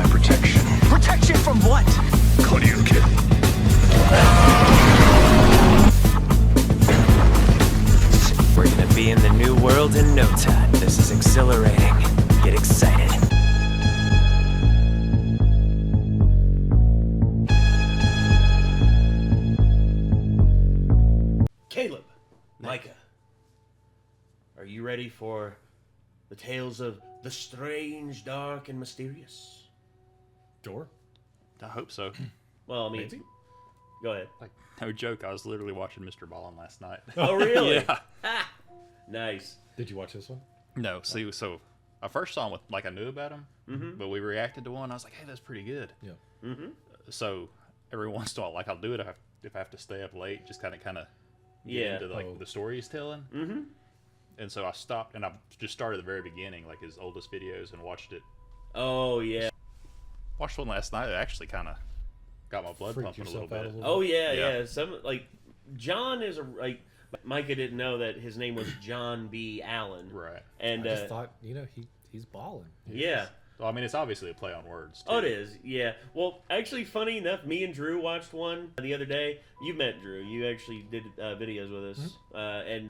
my protection. Protection from what? Koryuken. We're gonna be in the new world in no time. This is exhilarating. Get excited. Caleb, Micah, are you ready for the tales of the strange, dark, and mysterious? Sure. I hope so. Well, I mean, Maybe. go ahead. Like, no joke, I was literally watching Mr. Ballin last night. Oh, really? Yeah. Nice. Did you watch this one? No, see, so I first saw him with, like, I knew about him, but we reacted to one. I was like, hey, that's pretty good. Yeah. So every once in a while, like, I'll do it if I have to stay up late, just kind of get Yeah. into, like, the story he's telling. And so I stopped, and I just started at the very beginning, like his oldest videos, and watched it. Oh, yeah. Watched one last night that actually kind of got my blood Freaked pumping a little yourself out bit. a little Oh, yeah, Yeah. yeah. Some, like, John is a, like, Micah didn't know that his name was John B. Allen. Right. And, I just thought, he's balling. yeah. Well, I mean, it's obviously a play on words, too. Oh, it is, yeah. Well, actually, funny enough, me and Drew watched one the other day. You met Drew. You actually did videos with us.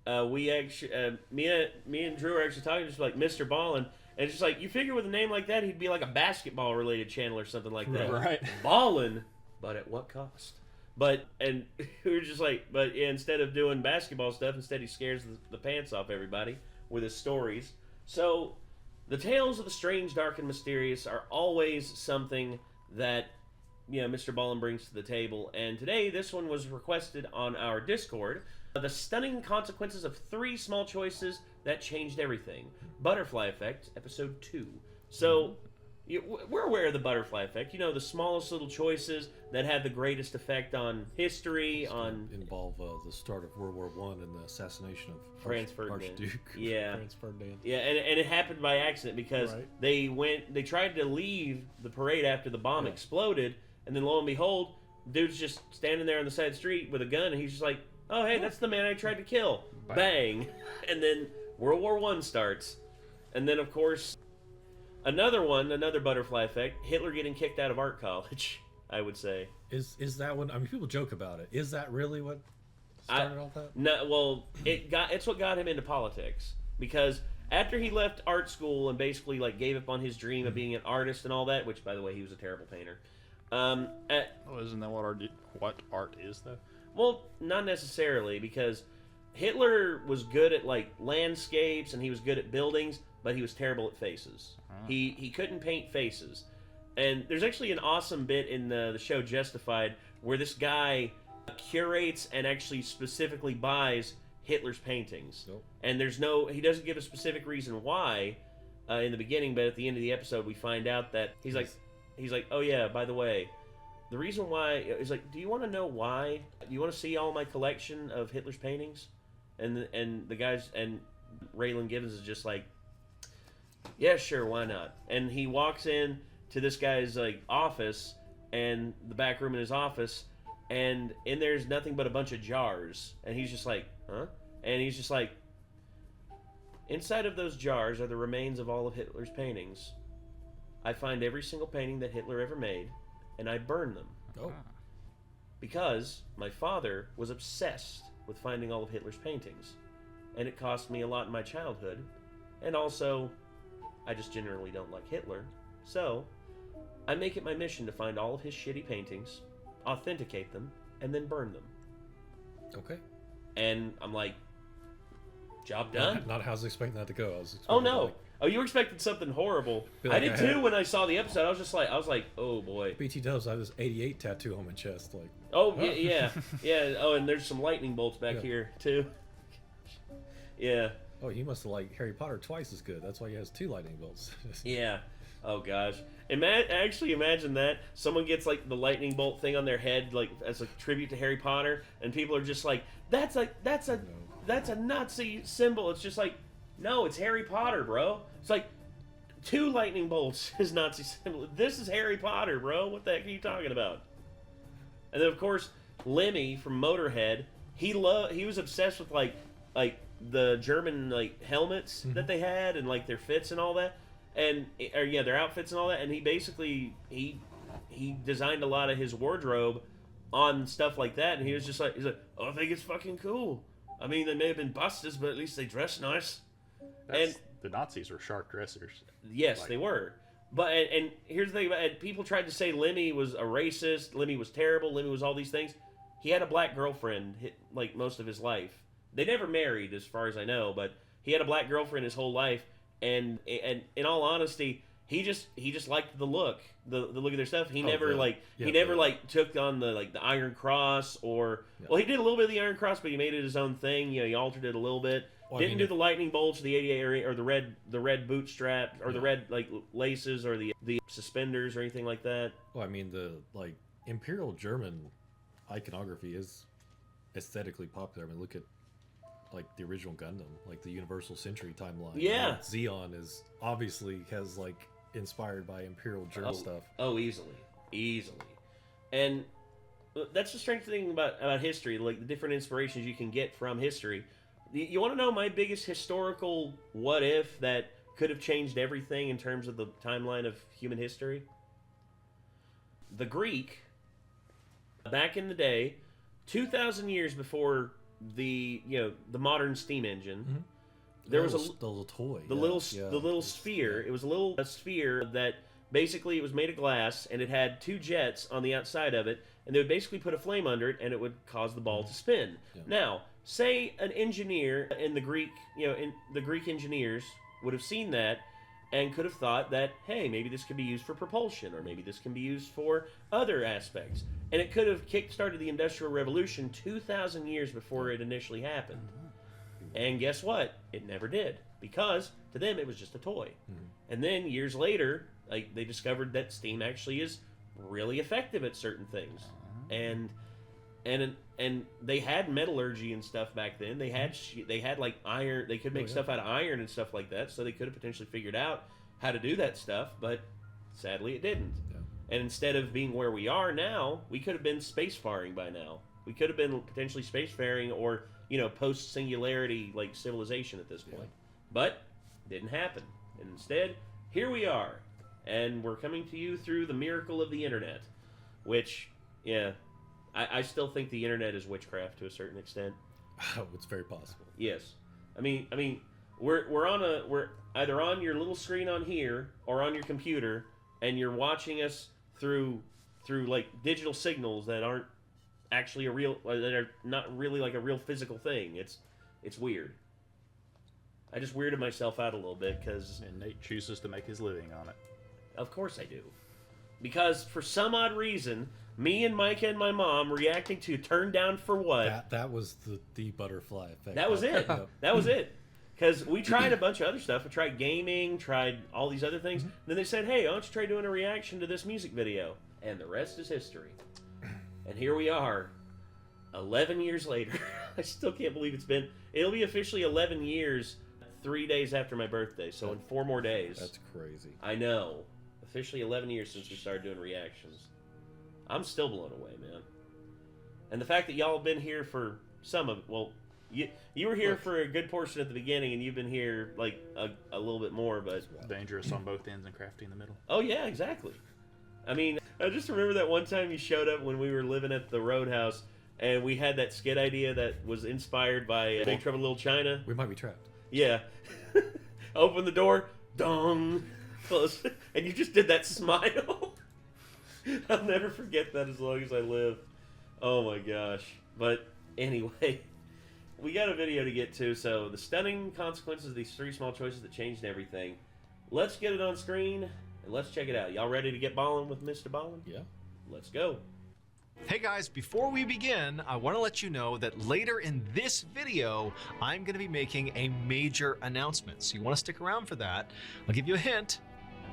And we actually, me and Drew were actually talking just like Mr. Ballin. And it's just like, you figure with a name like that, he'd be like a basketball-related channel or something like that. Right. Ballin', but at what cost? And we were just like, but instead of doing basketball stuff, instead he scares the pants off everybody with his stories. So, the tales of the strange, dark, and mysterious are always something that, Mr. Ballin brings to the table. And today, this one was requested on our Discord. The stunning consequences of 3 small choices that changed everything. Butterfly Effect, Episode 2. So, we're aware of the Butterfly Effect. The smallest little choices that had the greatest effect on history, on... Involve the start of World War I and the assassination of Franz Ferdinand. Archduke Yeah. Franz Ferdinand. Yeah, and it happened by accident because Right. they tried to leave the parade after the bomb exploded, and then lo and behold, dude's just standing there on the side of the street with a gun, and he's just like, oh, hey, that's the man I tried to kill. Bang. And then World War I starts. And then, of course, another Butterfly Effect, Hitler getting kicked out of art college, I would say. Is that one? I mean, people joke about it. Is that really what started all that? No, well, it's what got him into politics. Because after he left art school and basically like gave up on his dream of being an artist and all that, which, by the way, he was a terrible painter. Isn't that what art is, though? Well, not necessarily, because Hitler was good at like landscapes and he was good at buildings, but he was terrible at faces. He couldn't paint faces. And there's actually an awesome bit in the show Justified where this guy curates and actually specifically buys Hitler's paintings. Nope. And he doesn't give a specific reason why in the beginning, but at the end of the episode we find out that he's like, oh yeah, by the way, the reason why is like, do you want to know why? Do you want to see all my collection of Hitler's paintings? And the guys, and Raylan Givens is just like, yeah, sure, why not? And he walks in to this guy's like office, and the back room in his office, and in there's nothing but a bunch of jars, and he's just like, huh? And he's just like, inside of those jars are the remains of all of Hitler's paintings. I find every single painting that Hitler ever made, and I burn them. Oh. Because my father was obsessed with finding all of Hitler's paintings. And it cost me a lot in my childhood. And also, I just generally don't like Hitler. So, I make it my mission to find all of his shitty paintings, authenticate them, and then burn them. Okay. And I'm like, job done? Not how I was expecting that to go. I was Oh, expecting no. like, Oh, you were expecting something horrible. Feel I like did I too had- when I saw the episode. I was like, oh boy. BT Dubs, I have this 88 tattoo on my chest. Like, Oh, yeah. Oh, and there's some lightning bolts back Yeah. here, too. Yeah. oh, he must have liked Harry Potter twice as good. That's why he has 2 lightning bolts. Yeah. Oh gosh. Actually imagine that someone gets like the lightning bolt thing on their head, like as a tribute to Harry Potter, and people are just like, that's a Nazi symbol. It's just like, no, it's Harry Potter, bro. It's like 2 lightning bolts is Nazi symbol. This is Harry Potter, bro. What the heck are you talking about? And then of course Lemmy from Motorhead, he was obsessed with like the German like helmets that they had and like their fits and all that. and their outfits and all that. And he basically he designed a lot of his wardrobe on stuff like that. And he's like, oh, I think it's fucking cool. I mean, they may have been busters, but at least they dress nice. And the Nazis were sharp dressers. Yes, they were. But and here's the thing about it. People tried to say Lemmy was a racist, Lemmy was terrible, Lemmy was all these things. He had a black girlfriend like most of his life. They never married, as far as I know, but he had a black girlfriend his whole life. And in all honesty, he just liked the look of their stuff. He never took on the Iron Cross or well, he did a little bit of the Iron Cross, but he made it his own thing. You know, he altered it a little bit. Well, didn't do the lightning bolts, the 88 or the red bootstrap or the red laces or the suspenders or anything like that. Well, I mean the Imperial German iconography is aesthetically popular. I mean, look at the original Gundam, the Universal Century timeline. Yeah, Zeon is obviously has inspired by Imperial German stuff. Oh, easily, and that's the strange thing about history, the different inspirations you can get from history. You want to know my biggest historical what if that could have changed everything in terms of the timeline of human history? The Greek, back in the day, 2,000 years before the modern steam engine, there was a little toy, the little sphere. It was a sphere that basically it was made of glass and it had two jets on the outside of it, and they would basically put a flame under it and it would cause the ball to spin. Yeah. Now, say an engineer in the Greek, the Greek engineers would have seen that and could have thought that, hey, maybe this could be used for propulsion, or maybe this can be used for other aspects. And it could have kick-started the Industrial Revolution 2,000 years before it initially happened. And guess what? It never did, because to them it was just a toy. And then years later, they discovered that steam actually is really effective at certain things. And they had metallurgy and stuff back then. They had iron. They could make stuff out of iron and stuff like that. So they could have potentially figured out how to do that stuff, but sadly it didn't. Yeah. And instead of being where we are now, we could have been spacefaring by now. We could have been potentially spacefaring or post singularity civilization at this point, but didn't happen. And instead, here we are, and we're coming to you through the miracle of the internet, which I still think the internet is witchcraft to a certain extent. Oh, it's very possible. Yes, I mean, we're either on your little screen on here or on your computer, and you're watching us through digital signals that aren't actually that are not really a real physical thing. It's weird. I just weirded myself out a little bit because Nate chooses to make his living on it. Of course I do, because for some odd reason, me and Micah and my mom reacting to Turn Down for What? That was the butterfly effect. That was it. That was it. Because we tried a bunch of other stuff. We tried gaming, tried all these other things. Then they said, hey, why don't you try doing a reaction to this music video? And the rest is history. And here we are, 11 years later. I still can't believe it'll be officially 11 years 3 days after my birthday. So in 4 more days. That's crazy. I know. Officially 11 years since we started doing reactions. I'm still blown away, man. And the fact that y'all have been here for some of you were here for a good portion at the beginning, and you've been here a little bit more, but dangerous on both ends and crafty in the middle. Oh yeah, exactly. I mean, I just remember that one time you showed up when we were living at the Roadhouse, and we had that skit idea that was inspired by Big Trouble in Little China. We might be trapped. Yeah. Open the door, dong, close, and you just did that smile. I'll never forget that as long as I live. Oh my gosh. But anyway, we got a video to get to, so the stunning consequences of these 3 small choices that changed everything. Let's get it on screen, and let's check it out. Y'all ready to get ballin' with Mr. Ballin'? Yeah. Let's go. Hey guys, before we begin, I want to let you know that later in this video, I'm going to be making a major announcement. So you want to stick around for that. I'll give you a hint.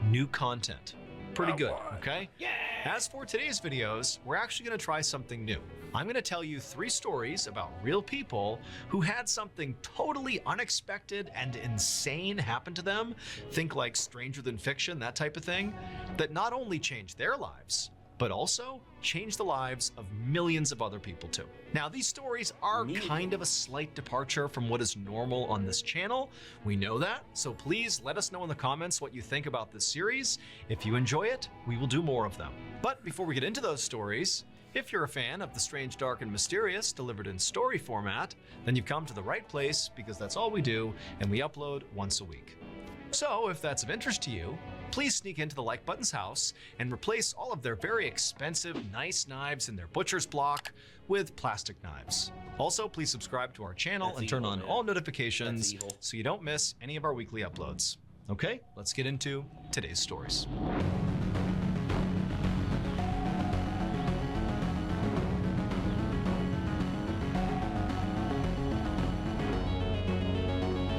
New content. Pretty good, okay? Yeah! As for today's videos, we're actually going to try something new. I'm going to tell you 3 stories about real people who had something totally unexpected and insane happen to them. Think like stranger than fiction, that type of thing. That not only changed their lives, but also change the lives of millions of other people too. Now, these stories are kind of a slight departure from what is normal on this channel. We know that, so please let us know in the comments what you think about this series. If you enjoy it, we will do more of them. But before we get into those stories, if you're a fan of the strange, dark, and mysterious delivered in story format, then you've come to the right place, because that's all we do, and we upload once a week. So if that's of interest to you, please sneak into the like button's house and replace all of their very expensive, nice knives in their butcher's block with plastic knives. Also, please subscribe to our channel and turn on all notifications so you don't miss any of our weekly uploads. Okay, let's get into today's stories.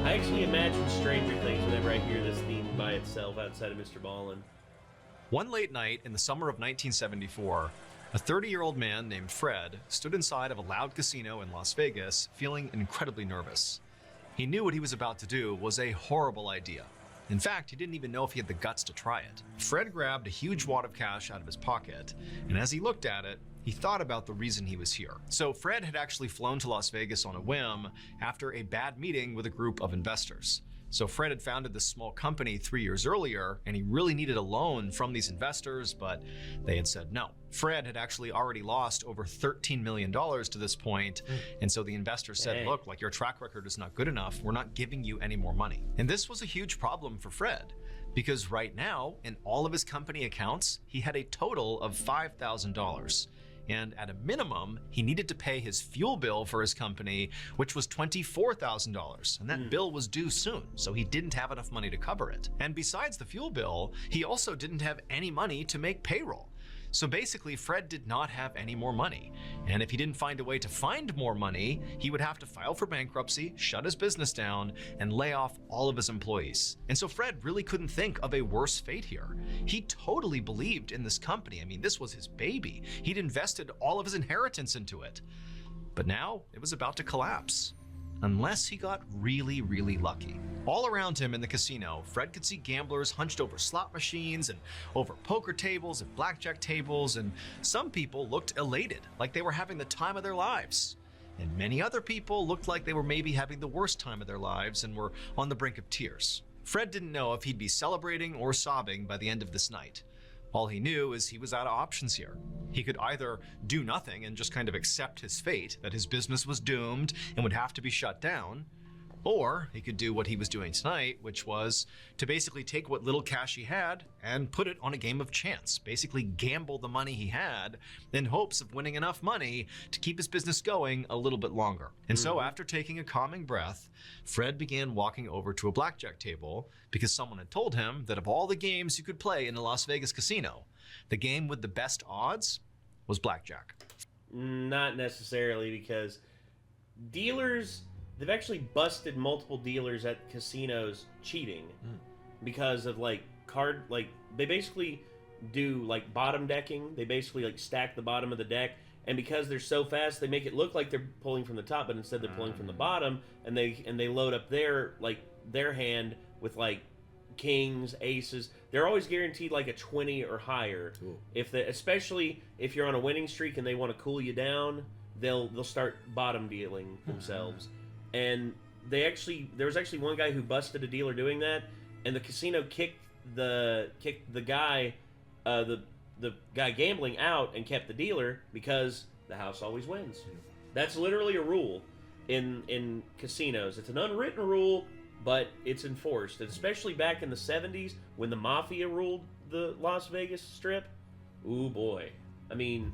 I actually imagine Stranger Things whenever I hear this theme by itself outside of Mr. Ballin. One late night in the summer of 1974, a 30-year-old man named Fred stood inside of a loud casino in Las Vegas, feeling incredibly nervous. He knew what he was about to do was a horrible idea. In fact, he didn't even know if he had the guts to try it. Fred grabbed a huge wad of cash out of his pocket, and as he looked at it, he thought about the reason he was here. So Fred had actually flown to Las Vegas on a whim after a bad meeting with a group of investors. So Fred had founded this small company 3 years earlier, and he really needed a loan from these investors, but they had said no. Fred had actually already lost over $13 million to this point, and so the investors said, look, like, your track record is not good enough. We're not giving you any more money. And this was a huge problem for Fred, because right now, in all of his company accounts, he had a total of $5,000. And at a minimum, he needed to pay his fuel bill for his company, which was $24,000. And that bill was due soon, so he didn't have enough money to cover it. And besides the fuel bill, he also didn't have any money to make payroll. So basically, Fred did not have any more money. And if he didn't find a way to find more money, he would have to file for bankruptcy, shut his business down, and lay off all of his employees. And so Fred really couldn't think of a worse fate here. He totally believed in this company. I mean, this was his baby. He'd invested all of his inheritance into it. But now it was about to collapse. Unless he got really, really lucky. All around him in the casino, Fred could see gamblers hunched over slot machines and over poker tables and blackjack tables, and some people looked elated, like they were having the time of their lives. And many other people looked like they were maybe having the worst time of their lives and were on the brink of tears. Fred didn't know if he'd be celebrating or sobbing by the end of this night. All he knew is he was out of options here. He could either do nothing and just kind of accept his fate, that his business was doomed and would have to be shut down, or he could do what he was doing tonight, which was to basically take what little cash he had and put it on a game of chance, basically gamble the money he had in hopes of winning enough money to keep his business going a little bit longer. And so after taking a calming breath, Fred began walking over to a blackjack table because someone had told him that of all the games you could play in a Las Vegas casino, the game with the best odds was blackjack. Not necessarily, because dealers, they've actually busted multiple dealers at casinos cheating because of they basically do like bottom decking. They basically like stack the bottom of the deck, and because they're so fast, they make it look like they're pulling from the top, but instead they're pulling from the bottom, and they load up their hand with like kings, aces. They're always guaranteed like a 20 or higher. Cool. Especially if you're on a winning streak and they want to cool you down, they'll start bottom dealing themselves. And there was actually one guy who busted a dealer doing that, and the casino kicked the guy gambling out and kept the dealer because the house always wins. That's literally a rule in casinos. It's an unwritten rule, but it's enforced. And especially back in the 70s when the mafia ruled the Las Vegas Strip. Ooh boy. I mean,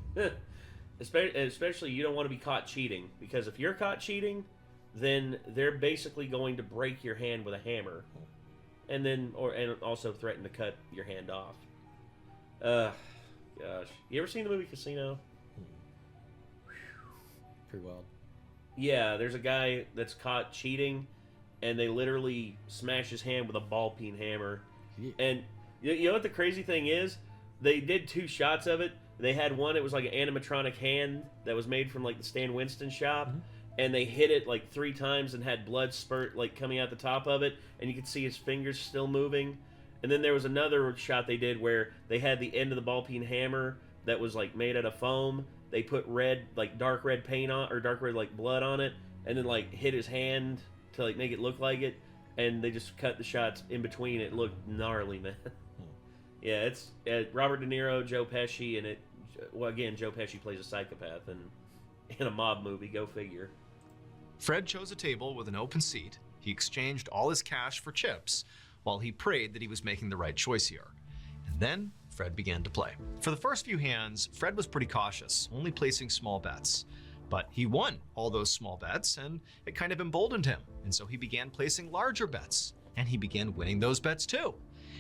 especially you don't want to be caught cheating, because if you're caught cheating, then they're basically going to break your hand with a hammer, and also threaten to cut your hand off. Gosh, you ever seen the movie Casino? Pretty wild. Yeah, there's a guy that's caught cheating, and they literally smash his hand with a ball peen hammer. Yeah. And you know what the crazy thing is? They did 2 shots of it. They had one, it was like an animatronic hand that was made from like the Stan Winston shop. And they hit it like 3 times and had blood spurt like coming out the top of it, and you could see his fingers still moving. And then there was another shot they did where they had the end of the ball peen hammer that was like made out of foam. They put red, like dark red paint on, or dark red like blood on it, and then like hit his hand to like make it look like it, and they just cut the shots in between. It looked gnarly, man. Yeah, it's Robert De Niro, Joe Pesci, and well, again, Joe Pesci plays a psychopath in a mob movie. Go figure. Fred chose a table with an open seat. He exchanged all his cash for chips while he prayed that he was making the right choice here. And then Fred began to play. For the first few hands, Fred was pretty cautious, only placing small bets. But he won all those small bets, and it kind of emboldened him. And so he began placing larger bets, and he began winning those bets too.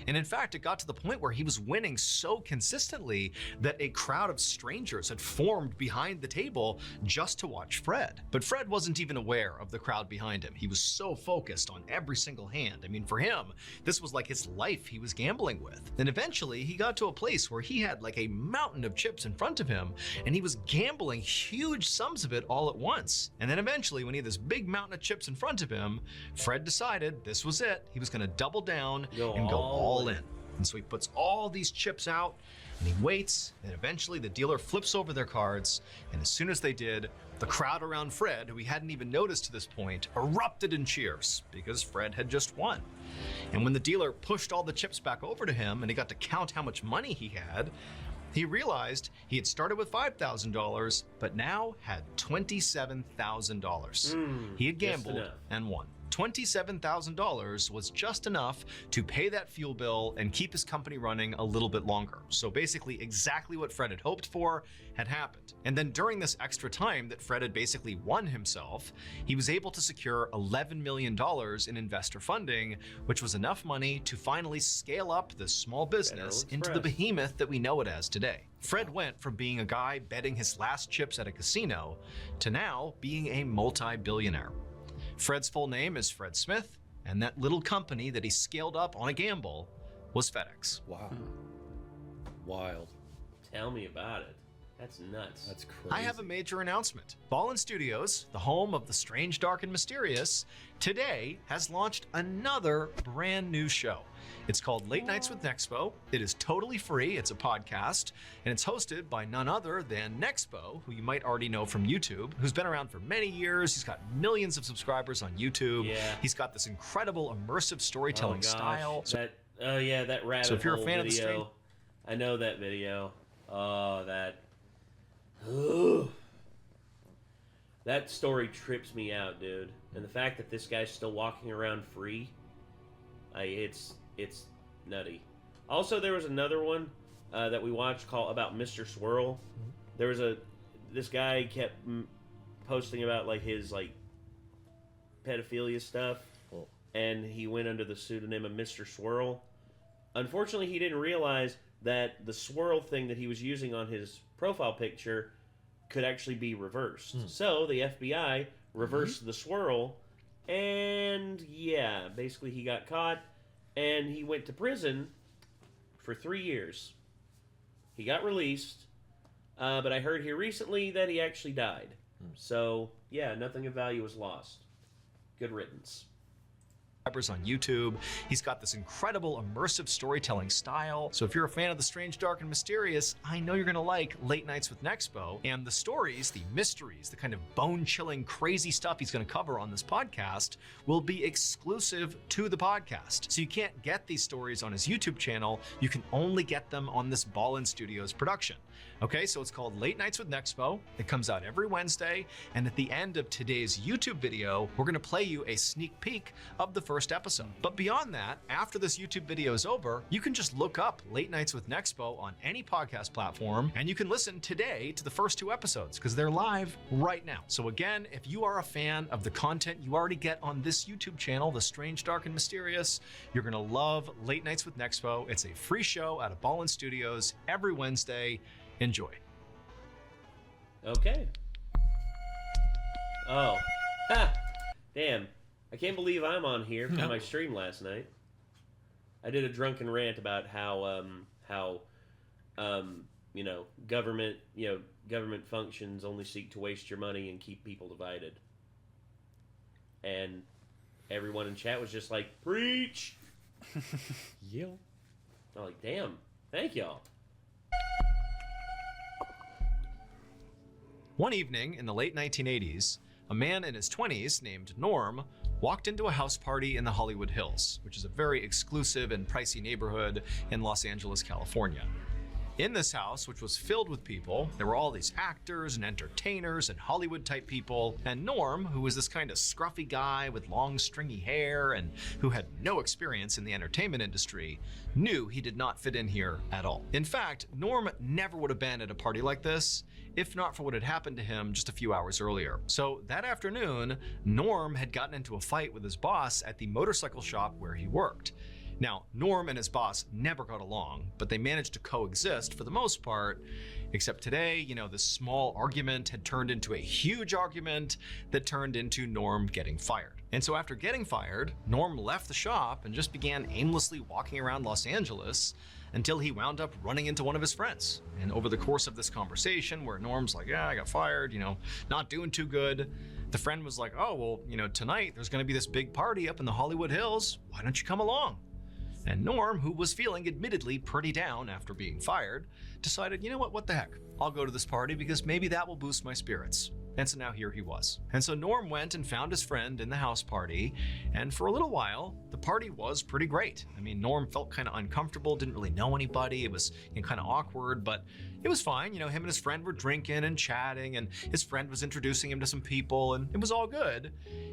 And in fact, it got to the point where he was winning so consistently that a crowd of strangers had formed behind the table just to watch Fred. But Fred wasn't even aware of the crowd behind him. He was so focused on every single hand. I mean, for him, this was like his life he was gambling with. And eventually, he got to a place where he had like a mountain of chips in front of him, and he was gambling huge sums of it all at once. And then eventually, when he had this big mountain of chips in front of him, Fred decided this was it. He was going to double down and go all in. And so he puts all these chips out and he waits, and eventually the dealer flips over their cards, and as soon as they did, the crowd around Fred, who we hadn't even noticed to this point, erupted in cheers because Fred had just won. And when the dealer pushed all the chips back over to him and he got to count how much money he had, he realized he had started with $5,000 but now had $27,000. He had gambled and won. $27,000 was just enough to pay that fuel bill and keep his company running a little bit longer. So basically exactly what Fred had hoped for had happened. And then during this extra time that Fred had basically won himself, he was able to secure $11 million in investor funding, which was enough money to finally scale up this small business into the behemoth that we know it as today. Fred went from being a guy betting his last chips at a casino to now being a multi-billionaire. Fred's full name is Fred Smith, and that little company that he scaled up on a gamble was FedEx. Wow. Wild. Tell me about it. That's nuts. That's crazy. I have a major announcement. Ballin Studios, the home of the strange, dark, and mysterious, today has launched another brand new show. It's called Late Nights with Nexpo. It is totally free. It's a podcast, and it's hosted by none other than Nexpo, who you might already know from YouTube, who's been around for many years. He's got millions of subscribers on YouTube. Yeah. He's got this incredible immersive storytelling style. That rabbit So if you're a hole fan of the video, I know that video. Oh, that story trips me out, dude. And the fact that this guy's still walking around free, it's nutty. Also, there was another one that we watched called about Mr. Swirl. There was this guy kept posting about like his like pedophilia stuff, and he went under the pseudonym of Mr. Swirl. Unfortunately, he didn't realize that the swirl thing that he was using on his profile picture could actually be reversed. So the FBI reversed the swirl, and yeah, basically he got caught, and he went to prison for 3 years. He got released, but I heard here recently that he actually died. So yeah, nothing of value was lost. Good riddance. On YouTube. He's got this incredible immersive storytelling style. So if you're a fan of the strange, dark, and mysterious, I know you're going to like Late Nights with Nexpo. And the stories, the mysteries, the kind of bone-chilling, crazy stuff he's going to cover on this podcast will be exclusive to the podcast. So you can't get these stories on his YouTube channel. You can only get them on this Ballin Studios production. Okay, so it's called Late Nights with Nexpo. It comes out every Wednesday, and at the end of today's YouTube video, we're gonna play you a sneak peek of the first episode. But beyond that, after this YouTube video is over, you can just look up Late Nights with Nexpo on any podcast platform, and you can listen today to the first 2 episodes, because they're live right now. So again, if you are a fan of the content you already get on this YouTube channel, The Strange, Dark, and Mysterious, you're gonna love Late Nights with Nexpo. It's a free show out of Ballin Studios every Wednesday. Enjoy. Okay. Oh. Ha! Damn. I can't believe I'm on here for my stream last night. I did a drunken rant about how government functions only seek to waste your money and keep people divided. And everyone in chat was just like, preach! Yeah. I'm like, damn. Thank y'all. One evening in the late 1980s, a man in his 20s named Norm walked into a house party in the Hollywood Hills, which is a very exclusive and pricey neighborhood in Los Angeles, California. In this house, which was filled with people, there were all these actors and entertainers and Hollywood-type people, and Norm, who was this kind of scruffy guy with long stringy hair and who had no experience in the entertainment industry, knew he did not fit in here at all. In fact, Norm never would have been at a party like this if not for what had happened to him just a few hours earlier. So that afternoon, Norm had gotten into a fight with his boss at the motorcycle shop where he worked. Now, Norm and his boss never got along, but they managed to coexist for the most part, except today, this small argument had turned into a huge argument that turned into Norm getting fired. And so after getting fired, Norm left the shop and just began aimlessly walking around Los Angeles until he wound up running into one of his friends. And over the course of this conversation where Norm's like, yeah, I got fired, not doing too good, the friend was like, oh, well, tonight there's gonna be this big party up in the Hollywood Hills. Why don't you come along? And Norm, who was feeling admittedly pretty down after being fired, decided, you know what the heck? I'll go to this party because maybe that will boost my spirits. And so now here he was. And so Norm went and found his friend in the house party, and for a little while, the party was pretty great. I mean, Norm felt kind of uncomfortable, didn't really know anybody. It was kind of awkward, but it was fine. Him and his friend were drinking and chatting, and his friend was introducing him to some people, and it was all good.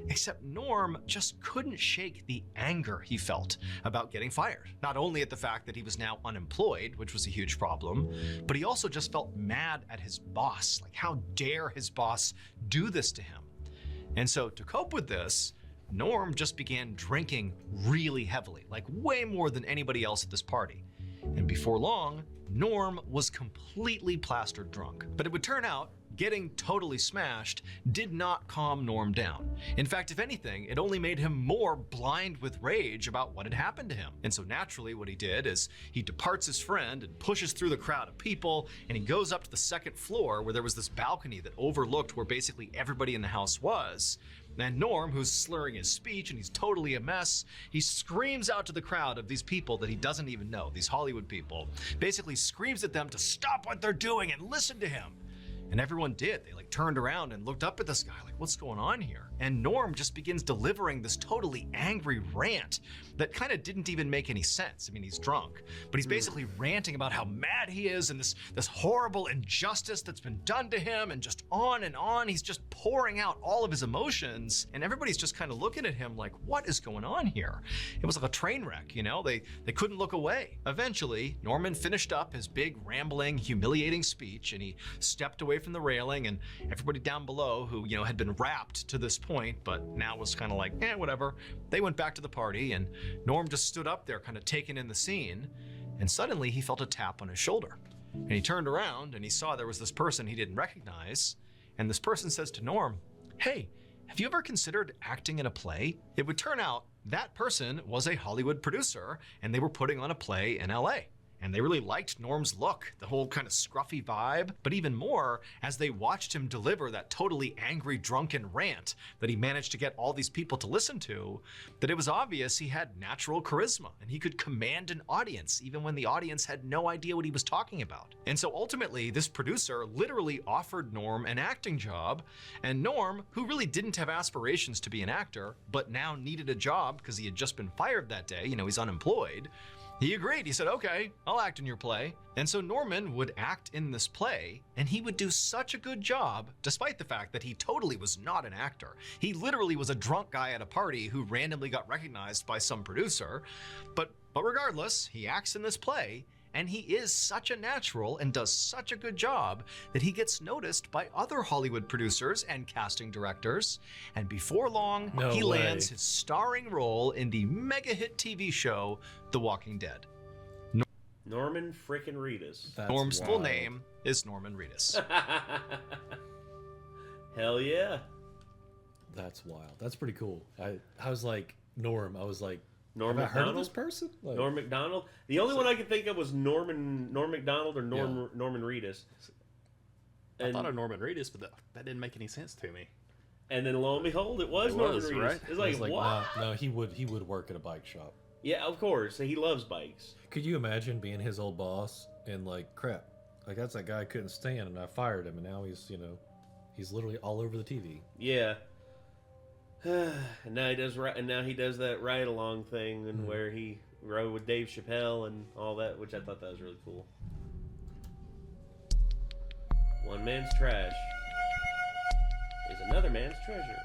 Except Norm just couldn't shake the anger he felt about getting fired. Not only at the fact that he was now unemployed, which was a huge problem, but he also just felt mad at his boss. Like, how dare his boss do this to him? And so to cope with this, Norm just began drinking really heavily, like way more than anybody else at this party. And before long, Norm was completely plastered drunk. But it would turn out getting totally smashed did not calm Norm down. In fact, if anything, it only made him more blind with rage about what had happened to him. And so naturally what he did is he departs his friend and pushes through the crowd of people, and he goes up to the second floor where there was this balcony that overlooked where basically everybody in the house was. And Norm, who's slurring his speech and he's totally a mess, he screams out to the crowd of these people that he doesn't even know, these Hollywood people, basically screams at them to stop what they're doing and listen to him. And everyone did. They turned around and looked up at this guy like, what's going on here? And Norm just begins delivering this totally angry rant that kind of didn't even make any sense. I mean, he's drunk, but he's basically ranting about how mad he is and this horrible injustice that's been done to him, and just on and on. He's just pouring out all of his emotions, and everybody's just kind of looking at him like, what is going on here? It was like a train wreck, They couldn't look away. Eventually, Norman finished up his big, rambling, humiliating speech, and he stepped away from the railing, and everybody down below who, had been wrapped to this point, but now was kind of like, whatever. They went back to the party, and Norm just stood up there kind of taking in the scene, and suddenly he felt a tap on his shoulder. And he turned around and he saw there was this person he didn't recognize, and this person says to Norm, hey, have you ever considered acting in a play? It would turn out that person was a Hollywood producer, and they were putting on a play in LA. And they really liked Norm's look, the whole kind of scruffy vibe, but even more as they watched him deliver that totally angry, drunken rant that he managed to get all these people to listen to, that it was obvious he had natural charisma and he could command an audience even when the audience had no idea what he was talking about. And so ultimately, this producer literally offered Norm an acting job, and Norm, who really didn't have aspirations to be an actor, but now needed a job because he had just been fired that day, he's unemployed, he agreed. He said, okay, I'll act in your play. And so Norman would act in this play, and he would do such a good job, despite the fact that he totally was not an actor. He literally was a drunk guy at a party who randomly got recognized by some producer. But regardless, he acts in this play, and he is such a natural and does such a good job that he gets noticed by other Hollywood producers and casting directors. And before long, he lands his starring role in the mega hit TV show, The Walking Dead. Norman frickin' Reedus. Norm's full name is Norman Reedus. Hell yeah. That's wild. That's pretty cool. I was like, Norm. I was like, Norm have I heard of McDonald? this person? Like, Norm McDonald. The only one I could think of was Norman McDonald or Norman Reedus. I thought of Norman Reedus, but that didn't make any sense to me. And then lo and behold, it was Norman Reedus. Right? It's like, what? No, he would work at a bike shop. Yeah, of course. He loves bikes. Could you imagine being his old boss and like, crap, like that's that guy I couldn't stand, and I fired him, and now he's He's literally all over the TV. Yeah. And now he does that ride along thing, and where he rode with Dave Chappelle and all that, which I thought that was really cool. One man's trash is another man's treasure.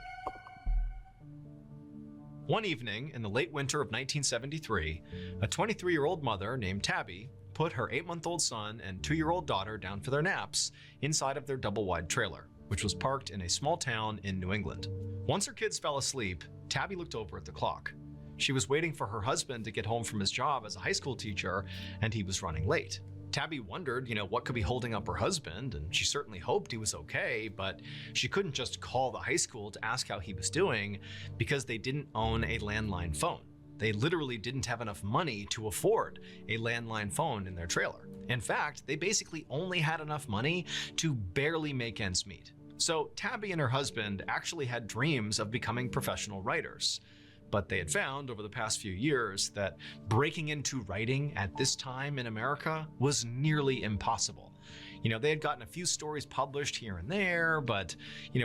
One evening in the late winter of 1973, a 23-year-old mother named Tabby put her 8-month-old son and 2-year-old daughter down for their naps inside of their double-wide trailer, which was parked in a small town in New England. Once her kids fell asleep, Tabby looked over at the clock. She was waiting for her husband to get home from his job as a high school teacher, and he was running late. Tabby wondered, what could be holding up her husband, and she certainly hoped he was okay, but she couldn't just call the high school to ask how he was doing because they didn't own a landline phone. They literally didn't have enough money to afford a landline phone in their trailer. In fact, they basically only had enough money to barely make ends meet. So Tabby and her husband actually had dreams of becoming professional writers. But they had found over the past few years that breaking into writing at this time in America was nearly impossible. They had gotten a few stories published here and there, but,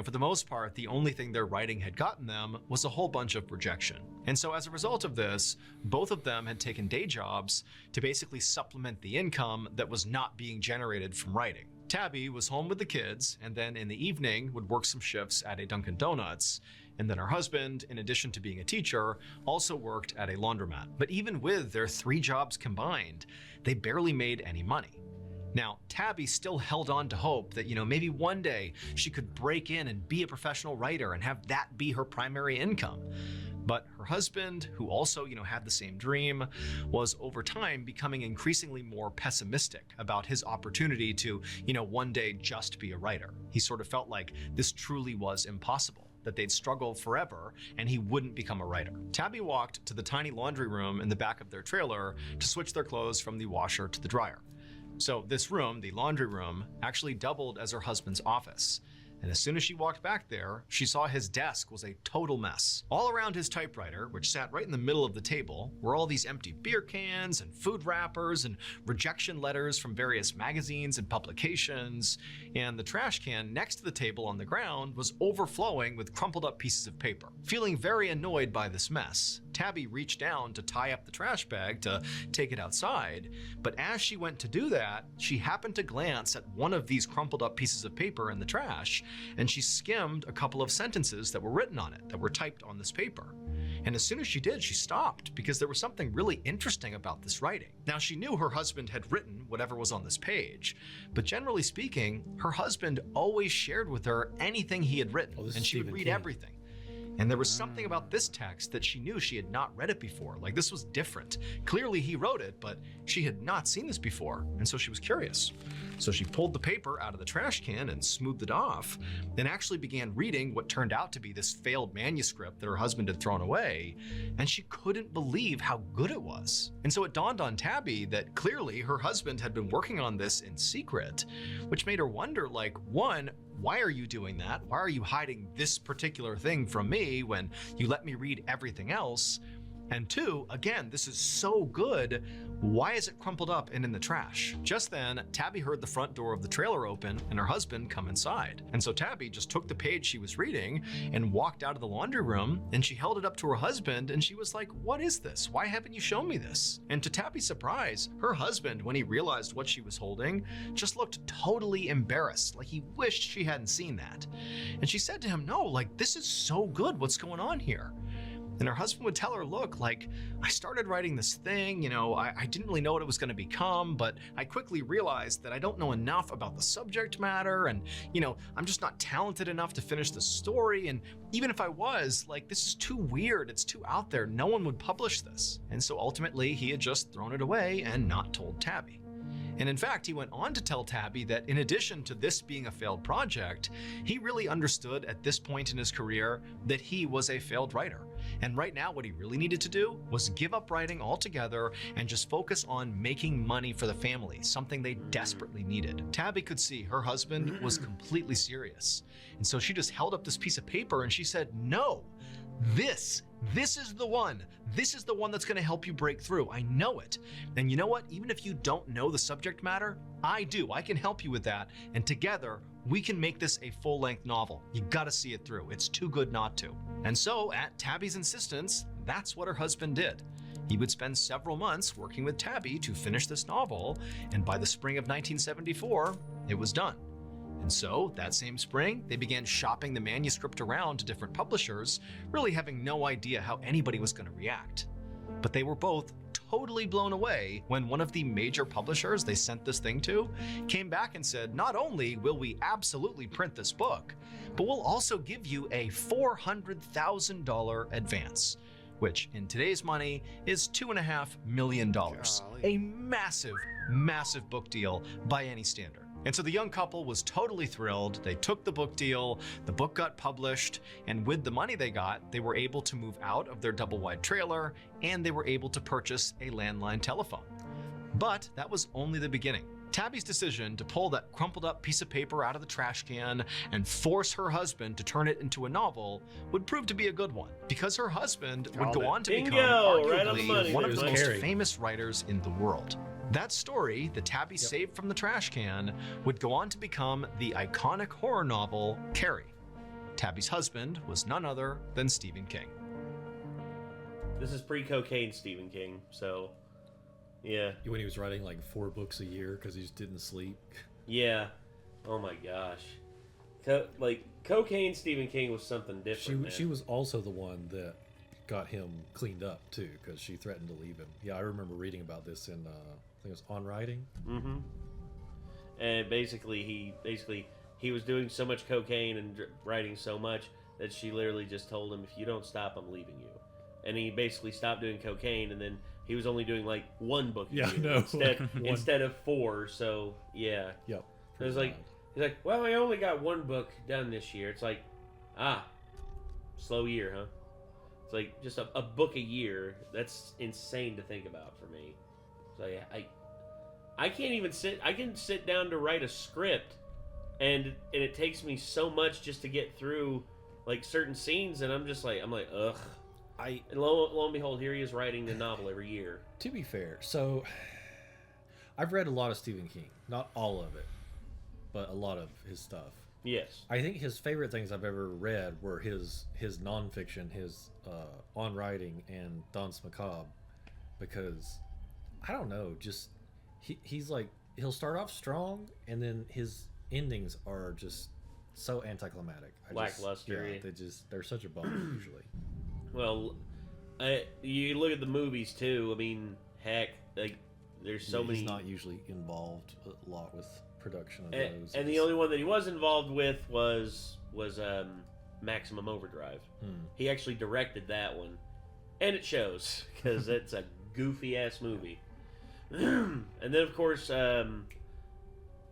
for the most part, the only thing their writing had gotten them was a whole bunch of rejection. And so as a result of this, both of them had taken day jobs to basically supplement the income that was not being generated from writing. Tabby was home with the kids, and then in the evening would work some shifts at a Dunkin' Donuts. And then her husband, in addition to being a teacher, also worked at a laundromat. But even with their 3 jobs combined, they barely made any money. Now, Tabby still held on to hope that, maybe one day she could break in and be a professional writer and have that be her primary income. But her husband, who also, had the same dream, was over time becoming increasingly more pessimistic about his opportunity to, one day just be a writer. He sort of felt like this truly was impossible, that they'd struggle forever and he wouldn't become a writer. Tabby walked to the tiny laundry room in the back of their trailer to switch their clothes from the washer to the dryer. So this room, the laundry room, actually doubled as her husband's office. And as soon as she walked back there, she saw his desk was a total mess. All around his typewriter, which sat right in the middle of the table, were all these empty beer cans and food wrappers and rejection letters from various magazines and publications. And the trash can next to the table on the ground was overflowing with crumpled up pieces of paper. Feeling very annoyed by this mess, Tabby reached down to tie up the trash bag to take it outside, but as she went to do that, she happened to glance at one of these crumpled up pieces of paper in the trash, and she skimmed a couple of sentences that were written on it, that were typed on this paper. And as soon as she did, she stopped because there was something really interesting about this writing. Now, she knew her husband had written whatever was on this page, but generally speaking, her husband always shared with her anything he had written, and she would read everything. And there was something about this text that she knew she had not read it before. Like, this was different. Clearly he wrote it, but she had not seen this before, and so she was curious. So she pulled the paper out of the trash can and smoothed it off, then actually began reading what turned out to be this failed manuscript that her husband had thrown away, and she couldn't believe how good it was. And so it dawned on Tabby that clearly her husband had been working on this in secret, which made her wonder, like, one, why are you doing that? Why are you hiding this particular thing from me when you let me read everything else? And 2, again, this is so good, why is it crumpled up and in the trash? Just then, Tabby heard the front door of the trailer open and her husband come inside. And so Tabby just took the page she was reading and walked out of the laundry room, and she held it up to her husband and she was like, what is this? Why haven't you shown me this? And to Tabby's surprise, her husband, when he realized what she was holding, just looked totally embarrassed, like he wished she hadn't seen that. And she said to him, no, like, this is so good, what's going on here? And her husband would tell her, look, like, I started writing this thing, I didn't really know what it was going to become, but I quickly realized that I don't know enough about the subject matter, and, I'm just not talented enough to finish the story, and even if I was, like, this is too weird, it's too out there, no one would publish this. And so ultimately, he had just thrown it away and not told Tabby. And in fact, he went on to tell Tabby that in addition to this being a failed project, he really understood at this point in his career that he was a failed writer. And right now, what he really needed to do was give up writing altogether and just focus on making money for the family, something they desperately needed. Tabby could see her husband was completely serious. And so she just held up this piece of paper and she said, no, this is the one. This is the one that's going to help you break through. I know it. And you know what? Even if you don't know the subject matter, I do. I can help you with that. And together, we can make this a full-length novel. You gotta see it through. It's too good not to. And so, at Tabby's insistence, that's what her husband did. He would spend several months working with Tabby to finish this novel, and by the spring of 1974, it was done. And so, that same spring, they began shopping the manuscript around to different publishers, really having no idea how anybody was going to react. But they were both totally blown away when one of the major publishers they sent this thing to came back and said, not only will we absolutely print this book, but we'll also give you a $400,000 advance, which in today's money is $2.5 million. A massive, massive book deal by any standard. And so the young couple was totally thrilled. They took the book deal, the book got published, and with the money they got, they were able to move out of their double-wide trailer, and they were able to purchase a landline telephone. But that was only the beginning. Tabby's decision to pull that crumpled up piece of paper out of the trash can and force her husband to turn it into a novel would prove to be a good one, because her husband would go on to become arguably one of the most famous writers in the world. That story, the Tabby saved from the trash can, would go on to become the iconic horror novel Carrie. Tabby's husband was none other than Stephen King. This is pre-cocaine Stephen King, so yeah. When he was writing like 4 books a year because he just didn't sleep. Yeah. Oh my gosh. Cocaine Stephen King was something different. She was also the one that got him cleaned up too, because she threatened to leave him. Yeah, I remember reading about this in I think it was On Writing. Mm-hmm. And basically he was doing so much cocaine and writing so much that she literally just told him, if you don't stop, I'm leaving you. And he basically stopped doing cocaine, and then he was only doing like 1 book a year instead of 4. So yeah. Yep. It was like, he's like, well, I only got 1 book done this year. It's like, slow year, huh? It's like just a book a year. That's insane to think about for me. So I can't even sit. I can sit down to write a script, and it takes me so much just to get through like certain scenes, and I'm like, ugh. And lo and behold, here he is writing the novel every year. To be fair, so I've read a lot of Stephen King. Not all of it, but a lot of his stuff. Yes. I think his favorite things I've ever read were his nonfiction, his On Writing and Danse Macabre, because I don't know, just he's like, he'll start off strong, and then his endings are just so anticlimactic. Lackluster. Yeah, they're such a bummer usually. Well, you look at the movies too. I mean, heck, like there's so many. He's not usually involved a lot with production of those. And the only one that he was involved with was Maximum Overdrive. He actually directed that one, and it shows because it's a goofy ass movie. And then of course, what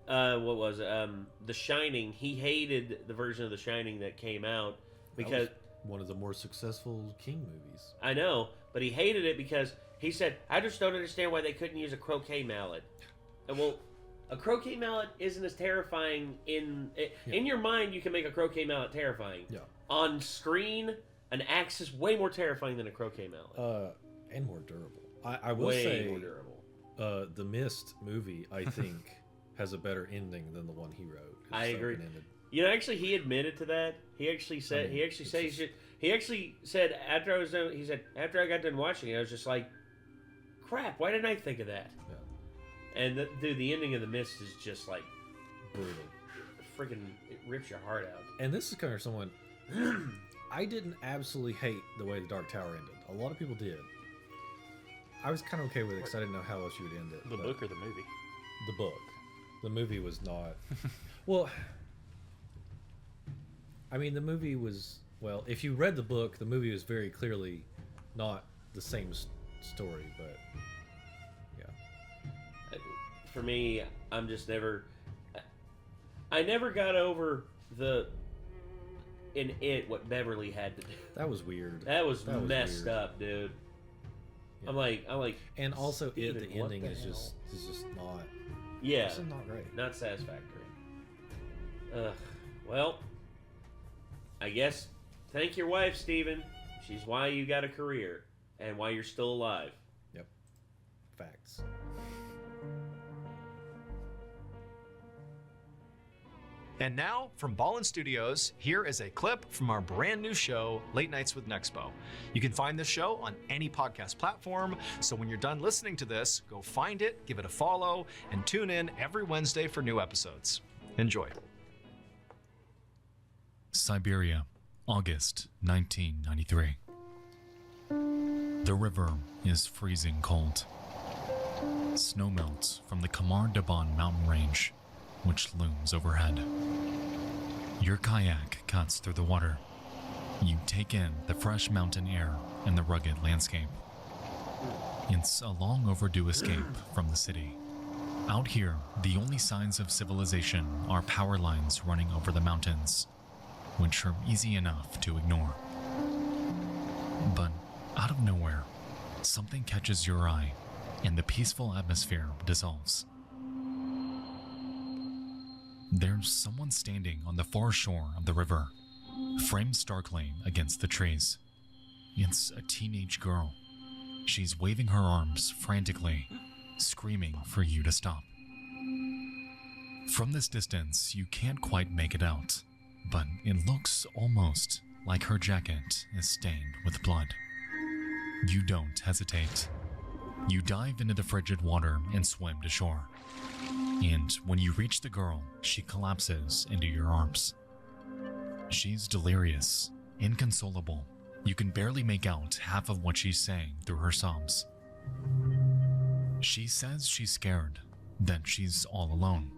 was it? The Shining. He hated the version of The Shining that came out because one of the more successful King movies. I know, but he hated it because he said, I just don't understand why they couldn't use a croquet mallet. And well, a croquet mallet isn't as terrifying in your mind. You can make a croquet mallet terrifying. Yeah. On screen, an axe is way more terrifying than a croquet mallet. And more durable. I will say more durable. The Mist movie, I think, has a better ending than the one he wrote. I agree. You know, actually, he admitted to that. He actually said. He actually said after I was done. He said after I got done watching it, I was just like, "Crap! Why didn't I think of that?" Yeah. And dude, the ending of The Mist is just like brutal. Freaking, it rips your heart out. And this is kind of someone. I didn't absolutely hate the way The Dark Tower ended. A lot of people did. I was kind of okay with it because I didn't know how else you would end it. The book or the movie? The book. The movie was not. Well, I mean, the movie was, well, if you read the book, the movie was very clearly not the same story, but yeah. For me, I'm just never. I never got over what Beverly had to do. That was weird. That was messed up, dude. Yeah. I'm like. And also, the ending is just not. Yeah. It's not great. Not satisfactory. Well, I guess thank your wife, Steven. She's why you got a career and why you're still alive. Yep. Facts. And now, from Ballin Studios, here is a clip from our brand new show, Late Nights with Nexpo. You can find this show on any podcast platform, so when you're done listening to this, go find it, give it a follow, and tune in every Wednesday for new episodes. Enjoy. Siberia, August 1993. The river is freezing cold. Snow melts from the Kamar Daban mountain range, which looms overhead. Your kayak cuts through the water. You take in the fresh mountain air and the rugged landscape. It's a long overdue escape from the city. Out here, the only signs of civilization are power lines running over the mountains, which are easy enough to ignore. But out of nowhere, something catches your eye, and the peaceful atmosphere dissolves. There's someone standing on the far shore of the river, framed starkly against the trees. It's a teenage girl. She's waving her arms frantically, screaming for you to stop. From this distance, you can't quite make it out, but it looks almost like her jacket is stained with blood. You don't hesitate. You dive into the frigid water and swim to shore. And when you reach the girl, she collapses into your arms. She's delirious, inconsolable. You can barely make out half of what she's saying through her sobs. She says she's scared, that she's all alone.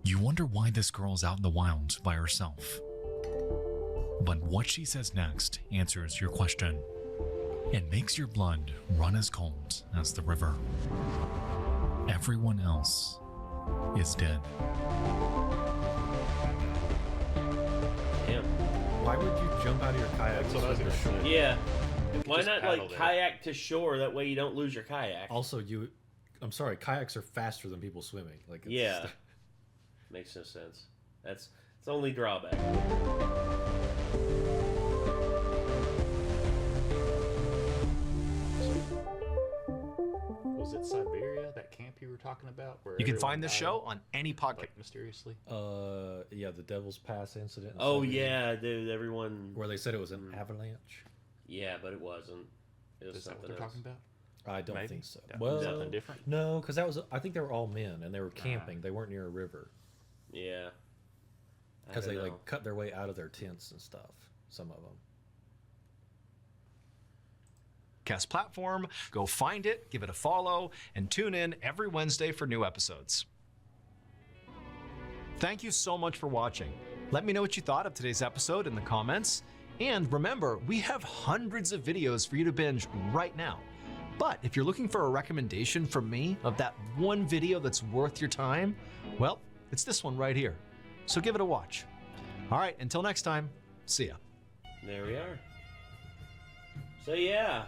You wonder why this girl's out in the wild by herself. But what she says next answers your question. It makes your blood run as cold as the river. Everyone else is dead. Damn. Why would you jump out of your kayak? That's what I was gonna say. Yeah. Why just not paddle like there. kayak to shore? That way you don't lose your kayak. Also, I'm sorry, kayaks are faster than people swimming. Like, it's, Yeah. Makes no sense. It's the only drawback. Was it Siberia, that camp you were talking about? Where You can everyone find this died, show on any podcast. like mysteriously. Yeah, the Devil's Pass incident. in Oh Siberia, yeah, dude. Everyone. where they said it was an avalanche. Yeah, but it wasn't. It was Is that what something they're else. talking about? I don't Maybe. think so. Yeah, Well, something different. no, because I think they were all men and they were camping. They weren't near a river Yeah. I because don't they know. like cut their way out of their tents and stuff. Some of them. Podcast platform. Go find it, give it a follow, and tune in every Wednesday for new episodes. Thank you so much for watching. Let me know what you thought of today's episode in the comments. And remember, we have hundreds of videos for you to binge right now. But if you're looking for a recommendation from me of that one video that's worth your time, well, it's this one right here. So give it a watch. All right, until next time, see ya. There we are. So yeah,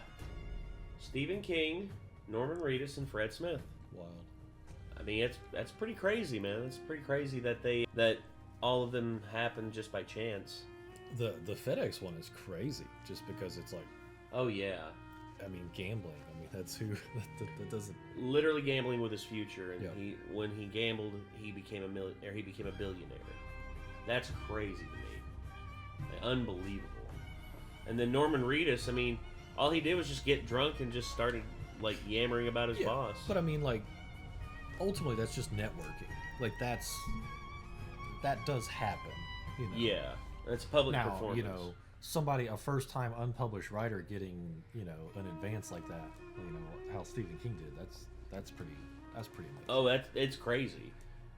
Stephen King, Norman Reedus, and Fred Smith. Wild. I mean, that's pretty crazy, man. It's pretty crazy that all of them happened just by chance. The FedEx one is crazy, just because it's like, Oh yeah, I mean, gambling. I mean, that's who that doesn't. literally gambling with his future, and Yeah. when he gambled, he became a billionaire. That's crazy to me. Like, unbelievable. And then Norman Reedus, I mean, all he did was just get drunk and just started like yammering about his boss. But I mean, like, ultimately, that's just networking. Like, that does happen. You know? Yeah, that's public Now, performance. you know, a first-time unpublished writer getting, you know, an advance like that, you know, how Stephen King did. That's pretty amazing. Oh, it's crazy.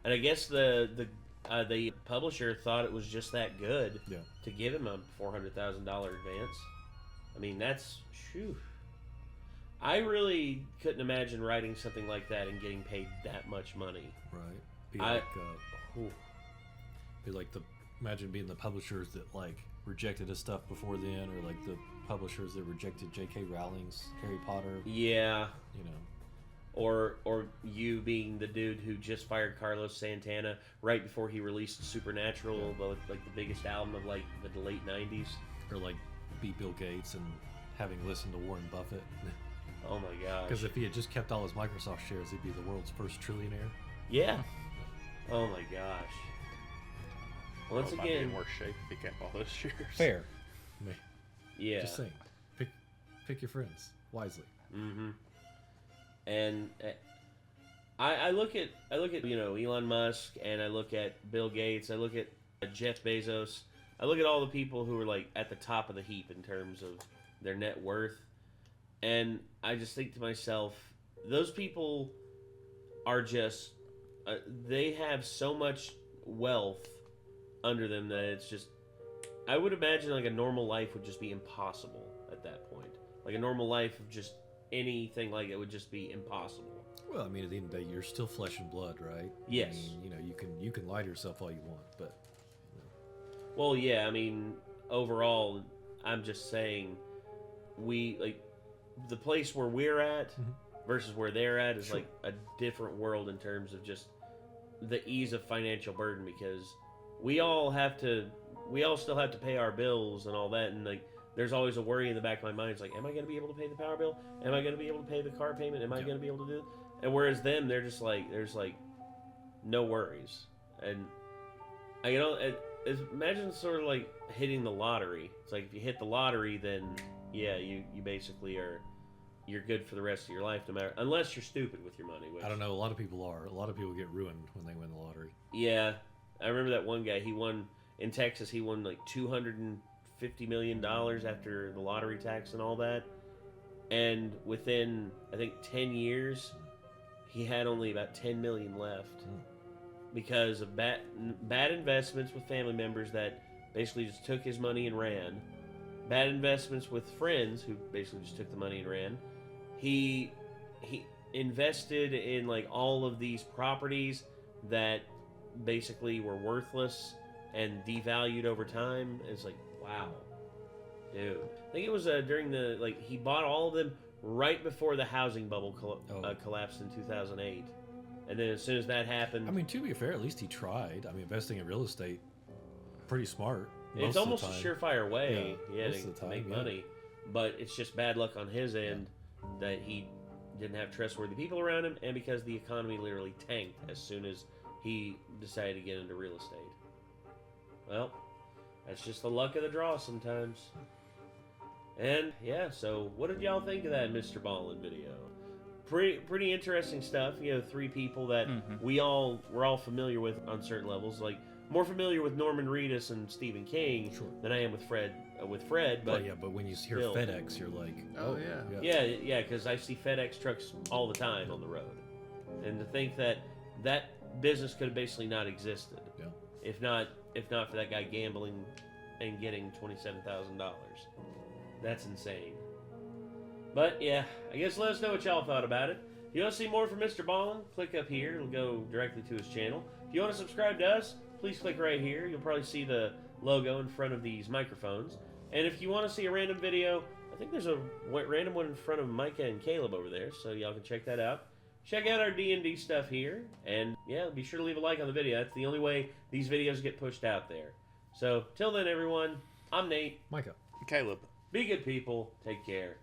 And I guess the publisher thought it was just that good Yeah. to give him a $400,000 advance. I mean, that's shoo. I really couldn't imagine writing something like that and getting paid that much money. Right. Be Ooh. Imagine being the publishers that like rejected his stuff before then, or like the publishers that rejected J.K. Rowling's Harry Potter. Yeah. You know. Or you being the dude who just fired Carlos Santana right before he released Supernatural, like the biggest album of like the late '90s. Or like beat Bill Gates and having listened to Warren Buffett. Oh my gosh. Because if he had just kept all his Microsoft shares, he'd be the world's first trillionaire. Yeah. Oh my gosh. Once Well, might be again, in worse shape if he kept all those shares. Fair. I mean, yeah. just saying. Pick your friends wisely. Mm-hmm. And I look at Elon Musk, and I look at Bill Gates, I look at Jeff Bezos, I look at all the people who are like at the top of the heap in terms of their net worth, and I just think to myself, those people are just they have so much wealth under them that it's just, I would imagine like a normal life would just be impossible at that point. Like a normal life of just anything like it would just be impossible. Well, I mean, at the end of the day, you're still flesh and blood, right? Yes. I mean, you can lie to yourself all you want, but. Well, yeah. I mean, overall, I'm just saying, we like the place where we're at versus where they're at is like a different world in terms of just the ease of financial burden, because we all still have to pay our bills and all that, and like there's always a worry in the back of my mind. It's like, am I going to be able to pay the power bill? Am I going to be able to pay the car payment? Am I going to be able to do it? And whereas them, they're just like, there's like no worries. And imagine sort of like hitting the lottery. It's like if you hit the lottery, then yeah, you basically you're good for the rest of your life, no matter, unless you're stupid with your money. Which, I don't know. A lot of people are. A lot of people get ruined when they win the lottery. Yeah, I remember that one guy. He won in Texas. He won like $250 million after the lottery tax and all that. And within, I think, 10 years, he had only about 10 million left because of bad investments with family members that basically just took his money and ran. Bad investments with friends who basically just took the money and ran. He invested in like all of these properties that basically were worthless and devalued over time. It's like, wow, dude. I think it was during the, like, he bought all of them right before the housing bubble collapsed in 2008. And then as soon as that happened... I mean, to be fair, at least he tried. I mean, investing in real estate, pretty smart. It's almost a surefire way to make money. But it's just bad luck on his end that he didn't have trustworthy people around him, and because the economy literally tanked as soon as he decided to get into real estate. Well, that's just the luck of the draw sometimes. And yeah, so what did y'all think of that Mr. Ballin video? Pretty interesting stuff. You know, three people that we're all familiar with on certain levels. Like, more familiar with Norman Reedus and Stephen King than I am with Fred. But but when you hear FedEx, you're like, yeah, because I see FedEx trucks all the time on the road, and to think that business could have basically not existed, if not for that guy gambling and getting $27,000. That's insane. But yeah, I guess let us know what y'all thought about it. If you want to see more from Mr. Ballin, click up here. It'll go directly to his channel. If you want to subscribe to us, please click right here. You'll probably see the logo in front of these microphones. And if you want to see a random video, I think there's a random one in front of Micah and Caleb over there, so y'all can check that out. Check out our D&D stuff here, and yeah, be sure to leave a like on the video. That's the only way these videos get pushed out there. So, till then, everyone, I'm Nate. Micah. Caleb. Be good people. Take care.